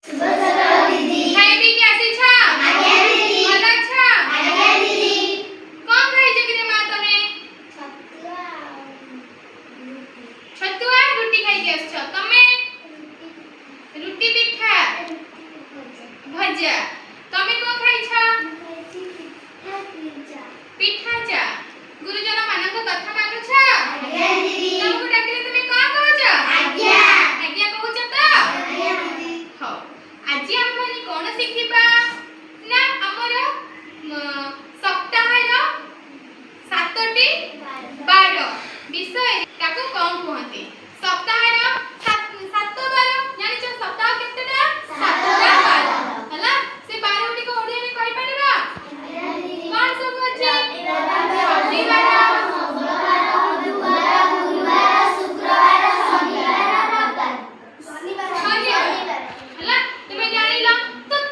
शुभ सकाळ दीदी। हाय बी कैसी छा? आज्ञा दीदी। भला छा? आज्ञा दीदी। कोण खाई कि मां तमे? छतुआ रोटी खाई के आछो तमे? रोटी पिठा भजा तमे को खाई छा? पिठा चा। गुरुजन मानक कथा मानु छा? आज्ञा दीदी। तुमको डाकिले तमे का कहू छ? आज्ञा। आज्ञा कहू छ त? आज्ञा दीदी। हो आज हम कोन शिखिबा?